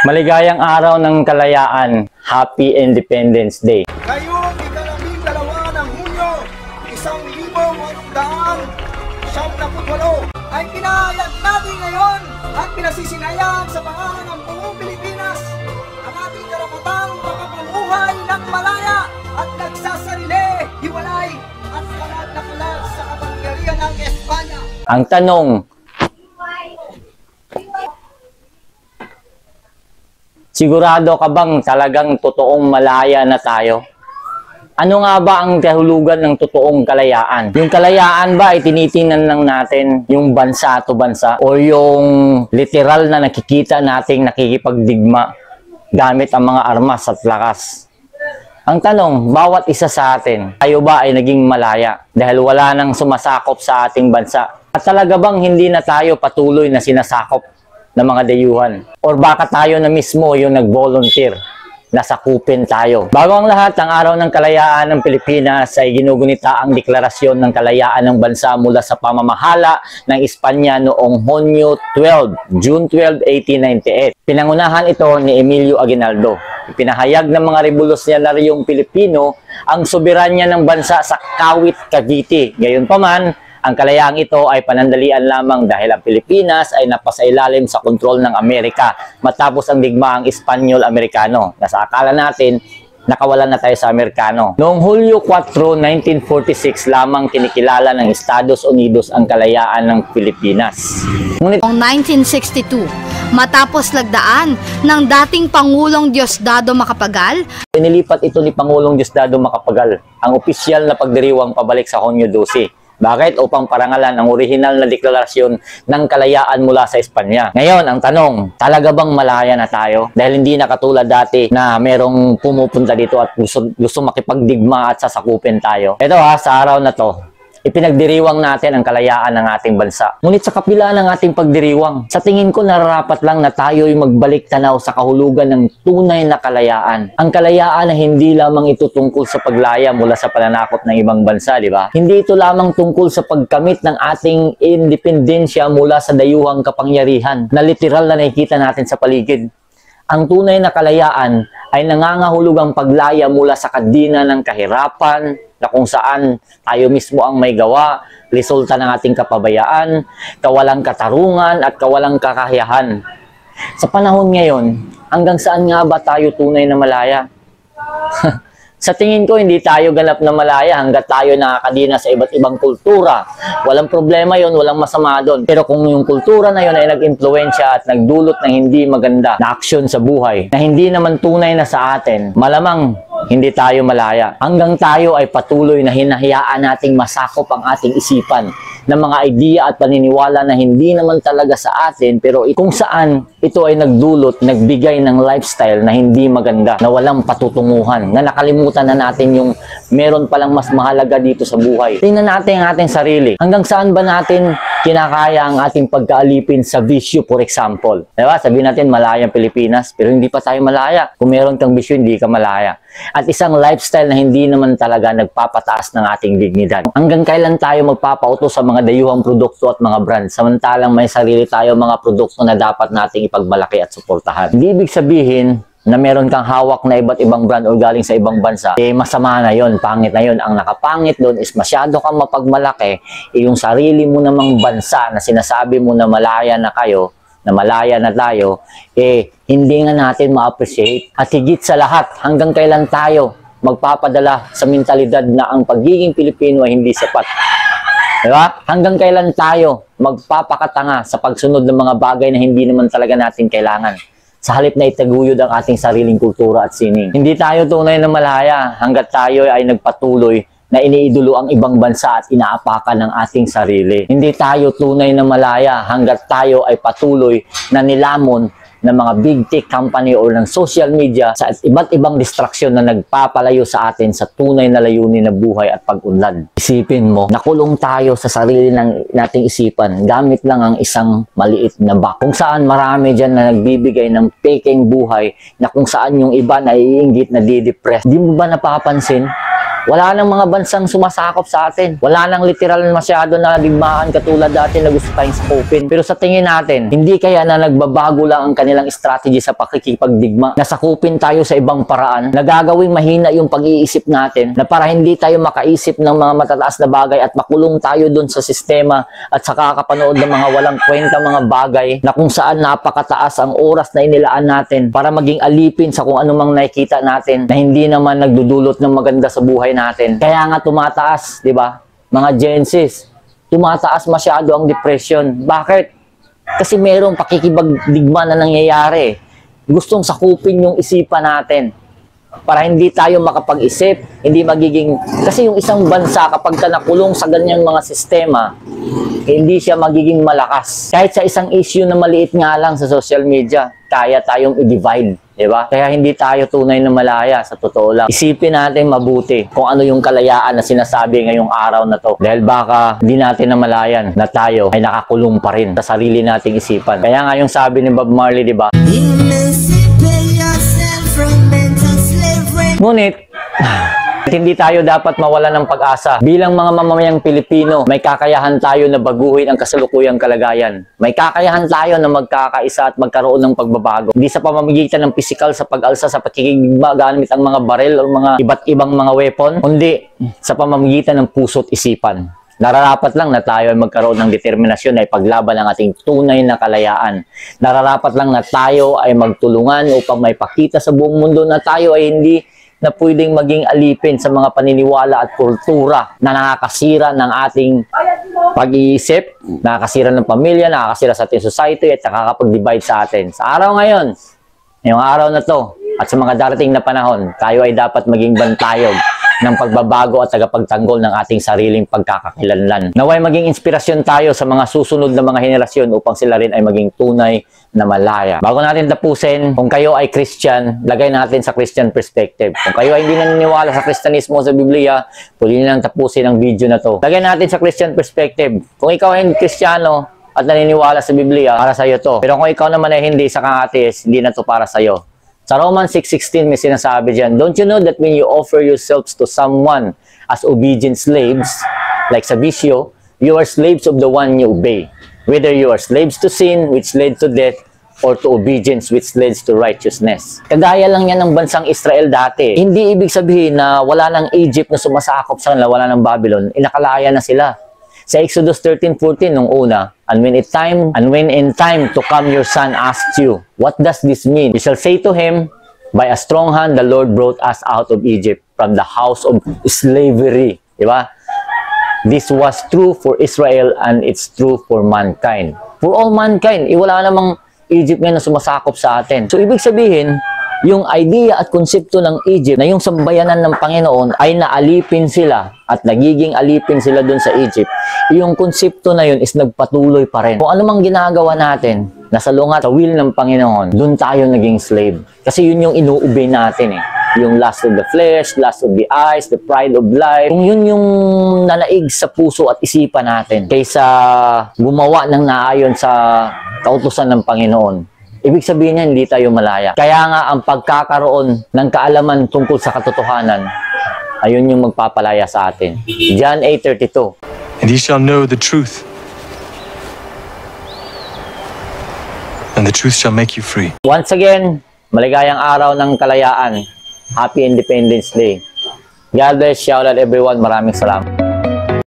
Maligayang araw ng kalayaan. Happy Independence Day. Ngayong ika-12 ng Hunyo, 1878 ay pinahayag natin ngayon at pinasisinayang sa pangalan ng buong Pilipinas ang ating karapatang makapamuhay ng malaya at nagsasarili, hiwalay at kalat na kalat sa kapangyarihan ng Espanya. Ang tanong, sigurado ka bang talagang totoong malaya na tayo? Ano nga ba ang kahulugan ng totoong kalayaan? Yung kalayaan ba ay tinitingnan lang natin yung bansa to bansa o yung literal na nakikita nating nakikipagdigma gamit ang mga armas at lakas? Ang tanong, bawat isa sa atin, tayo ba ay naging malaya dahil wala nang sumasakop sa ating bansa? At talaga bang hindi na tayo patuloy na sinasakop ng mga dayuhan? Or baka tayo na mismo yung nag-volunteer, nasakupin tayo? Bago ang lahat, ang araw ng kalayaan ng Pilipinas ay ginugunita ang deklarasyon ng kalayaan ng bansa mula sa pamamahala ng Espanya noong June 12, 1898. Pinangunahan ito ni Emilio Aguinaldo. Ipinahayag ng mga revolusyonaryong Pilipino ang soberanya ng bansa sa Kawit, Cavite. Gayunpaman, ang kalayaang ito ay panandalian lamang dahil ang Pilipinas ay napasailalim sa kontrol ng Amerika matapos ang digmaang Espanyol-Amerikano. Nasa akala natin, nakawalan na tayo sa Amerikano. Noong Hulyo 4, 1946 lamang kinikilala ng Estados Unidos ang kalayaan ng Pilipinas. Ngunit Noong 1962, matapos lagdaan ng dating Pangulong Diosdado Macapagal, inilipat ito ni Pangulong Diosdado Macapagal ang opisyal na pagdiriwang pabalik sa Hunyo 12. Bakit? Upang parangalan ang orihinal na deklarasyon ng kalayaan mula sa Espanya. Ngayon, ang tanong, talaga bang malaya na tayo? Dahil hindi na katulad dati na merong pumupunta dito at gusto makipagdigma at sasakupin tayo. Ito sa araw na to, ipinagdiriwang natin ang kalayaan ng ating bansa. Ngunit sa kapila ng ating pagdiriwang, sa tingin ko nararapat lang na tayo'y magbalik tanaw sa kahulugan ng tunay na kalayaan. Ang kalayaan na hindi lamang ito tungkol sa paglaya mula sa pananakop ng ibang bansa, di ba? Hindi ito lamang tungkol sa pagkamit ng ating independensya mula sa dayuhang kapangyarihan na literal na nakikita natin sa paligid. Ang tunay na kalayaan ay nangangahulugang paglaya mula sa kadina ng kahirapan, na kung saan tayo mismo ang may gawa, resulta ng ating kapabayaan, kawalang katarungan at kawalang kakayahan. Sa panahon ngayon, hanggang saan nga ba tayo tunay na malaya? Sa tingin ko, hindi tayo ganap na malaya hanggat tayo nakakadina sa iba't ibang kultura. Walang problema yon, walang masama doon. Pero kung yung kultura na yon ay nag-impluensya at nagdulot ng hindi maganda na aksyon sa buhay, na hindi naman tunay na sa atin, malamang hindi tayo malaya. Hanggang tayo ay patuloy na hinahayaan nating masakop ang ating isipan ng mga idea at paniniwala na hindi naman talaga sa atin, pero kung saan ito ay nagdulot, nagbigay ng lifestyle na hindi maganda, na walang patutunguhan, na nakalimutan na natin yung meron palang mas mahalaga dito sa buhay. Tingnan natin ang ating sarili. Hanggang saan ba natin kinakaya ang ating pagkaalipin sa bisyo, for example? Diba? Sabihin natin malaya ang Pilipinas, pero hindi pa tayo malaya. Kung meron kang bisyo, hindi ka malaya. At isang lifestyle na hindi naman talaga nagpapataas ng ating dignidad. Hanggang kailan tayo magpapauto sa mga dayuhang produkto at mga brand, samantalang may sarili tayo mga produkto na dapat nating ipagmalaki at suportahan? Hindi ibig sabihin na meron kang hawak na iba't ibang brand o galing sa ibang bansa, masama na yon, pangit na yon. Ang nakapangit doon is masyado kang mapagmalaki, yung sarili mo namang bansa na sinasabi mo na malaya na kayo, na malaya na tayo, hindi nga natin ma-appreciate. At higit sa lahat, hanggang kailan tayo magpapadala sa mentalidad na ang pagiging Pilipino ay hindi sapat? Diba? Hanggang kailan tayo magpapakatanga sa pagsunod ng mga bagay na hindi naman talaga natin kailangan, sa halip na itaguyod ang ating sariling kultura at sining? Hindi tayo tunay na malaya hanggat tayo ay nagpatuloy na iniidolo ang ibang bansa at inaapakan ng ating sarili. Hindi tayo tunay na malaya hanggat tayo ay patuloy na nilamon ng mga big tech company o ng social media sa iba't ibang distraksyon na nagpapalayo sa atin sa tunay na layunin na buhay at pag-unlad. Isipin mo, nakulong tayo sa sarili ng nating isipan gamit lang ang isang maliit na box. Kung saan marami dyan na nagbibigay ng peking buhay na kung saan yung iba na iinggit, na di-depress. Di mo ba napapansin? Wala nang mga bansang sumasakop sa atin. Wala nang literal masyado na digmaan katulad dati na gusto tayong sakupin. Pero sa tingin natin, hindi kaya na nagbabago lang ang kanilang strategy sa pakikipagdigma, na sakupin tayo sa ibang paraan, na gagawing mahina yung pag-iisip natin, na para hindi tayo makaisip ng mga matataas na bagay at makulong tayo dun sa sistema at sa kakapanood ng mga walang kwenta mga bagay na kung saan napakataas ang oras na inilaan natin para maging alipin sa kung anumang nakikita natin na hindi naman nagdudulot ng maganda sa buhay natin. Kaya nga tumataas, di ba? Mga Gensis, tumataas masyado ang depression. Bakit? Kasi merong pakikipagdigma na nangyayari. Gustong sakupin yung isipan natin para hindi tayo makapag-isip, hindi magiging... Kasi yung isang bansa, kapag ka nakulong sa ganyang mga sistema, hindi siya magiging malakas. Kahit sa isang issue na maliit nga lang sa social media, kaya tayong i-divide. Diba? Kaya hindi tayo tunay na malaya, sa totoo lang. Isipin natin mabuti kung ano yung kalayaan na sinasabi ngayong araw na to. Dahil baka hindi natin namalayan na tayo ay nakakulong pa rin sa sarili nating isipan. Kaya nga yung sabi ni Bob Marley, diba? Ngunit, hindi tayo dapat mawala ng pag-asa. Bilang mga mamamayang Pilipino, may kakayahan tayo na baguhin ang kasalukuyang kalagayan. May kakayahan tayo na magkakaisa at magkaroon ng pagbabago. Hindi sa pamamagitan ng pisikal sa pag-alsa sa pakikigma gamit ang mga baril o mga iba't ibang mga weapon, kundi sa pamamagitan ng puso't isipan. Nararapat lang na tayo ay magkaroon ng determinasyon na ipaglaban ang ating tunay na kalayaan. Nararapat lang na tayo ay magtulungan upang maipakita sa buong mundo na tayo ay hindi na pwedeng maging alipin sa mga paniniwala at kultura na nakakasira ng ating pag-iisip, nakakasira ng pamilya, nakakasira sa ating society at nakakapag-divide sa atin. Sa araw ngayon, ngayong araw na to, at sa mga darating na panahon, tayo ay dapat maging bantayog ng pagbabago at tagapagtanggol ng ating sariling pagkakakilanlan. Naway maging inspirasyon tayo sa mga susunod na mga henerasyon upang sila rin ay maging tunay na malaya. Bago natin tapusin, kung kayo ay Christian, lagay natin sa Christian perspective. Kung kayo ay hindi naniniwala sa Kristyanismo sa Biblia, pwede nilang tapusin ang video na to. Lagay natin sa Christian perspective. Kung ikaw ay Kristiyano at naniniwala sa Biblia, para sa iyo to. Pero kung ikaw naman ay hindi sa kang-atheist, hindi na to para sa iyo. Sa Romans 6:16 may sinasabi diyan, don't you know that when you offer yourselves to someone as obedient slaves, like sa bisyo, you are slaves of the one you obey. Whether you are slaves to sin, which led to death, or to obedience, which leads to righteousness. Kagaya lang yan ng bansang Israel dati. Hindi ibig sabihin na wala ng Egypt na sumasakop sa kanila, wala ng Babylon, inakalaya na sila. Sa Exodus 13:14 nung una, and when in time to come your son asks you, what does this mean? You shall say to him, by a strong hand the Lord brought us out of Egypt from the house of slavery. Diba? This was true for Israel and it's true for mankind. For all mankind, wala namang Egypt ngayon na sumasakop sa atin. So ibig sabihin, yung idea at konsepto ng Egypt na yung sambayanan ng Panginoon ay naalipin sila at nagiging alipin sila dun sa Egypt. Yung konsepto na yun is nagpatuloy pa rin. Kung ano mang ginagawa natin, nasa lungat sa will ng Panginoon, dun tayo naging slave. Kasi yun yung inuubay natin eh. Yung lust of the flesh, lust of the eyes, the pride of life. Kung yun yung nanaig sa puso at isipan natin kaysa gumawa ng naayon sa kautusan ng Panginoon, ibig sabihin niya, hindi tayo malaya. Kaya nga, ang pagkakaroon ng kaalaman tungkol sa katotohanan, ayun yung magpapalaya sa atin. John 8:32. And ye shall know the truth, and the truth shall make you free. Once again, maligayang araw ng kalayaan. Happy Independence Day. God bless, shout out everyone. Maraming salamat.